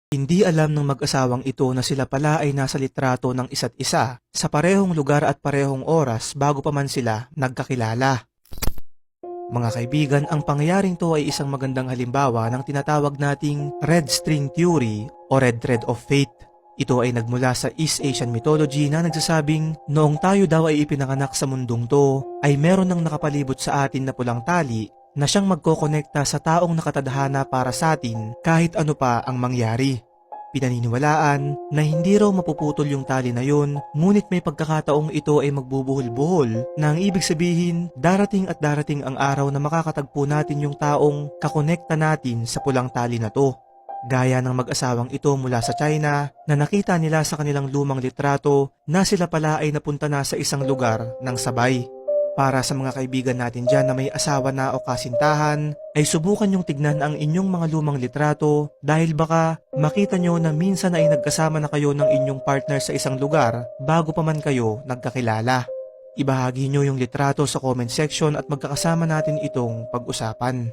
Hindi alam ng mag-asawang ito na sila pala ay nasa litrato ng isa't isa sa parehong lugar at parehong oras bago pa man sila nagkakilala. Mga kaibigan, ang pangyayaring to ay isang magandang halimbawa ng tinatawag nating red string theory o red thread of fate. Ito ay nagmula sa East Asian mythology na nagsasabing noong tayo daw ay ipinanganak sa mundong to ay meron ng nakapalibot sa atin na pulang tali na siyang magkokonekta sa taong nakatadhana para sa atin kahit ano pa ang mangyari. Pinaniniwalaan na hindi raw mapuputol yung tali na yun, ngunit may pagkakataong ito ay magbubuhol-buhol na ang ibig sabihin darating at darating ang araw na makakatagpo natin yung taong kakonekta natin sa pulang tali na to. Gaya ng mag-asawang ito mula sa China na nakita nila sa kanilang lumang litrato na sila pala ay napunta na sa isang lugar ng sabay. Para sa mga kaibigan natin dyan na may asawa na o kasintahan, ay subukan yung tignan ang inyong mga lumang litrato dahil baka makita nyo na minsan ay nagkasama na kayo ng inyong partner sa isang lugar bago pa man kayo nagkakilala. Ibahagi nyo yung litrato sa comment section at magkakasama natin itong pag-usapan.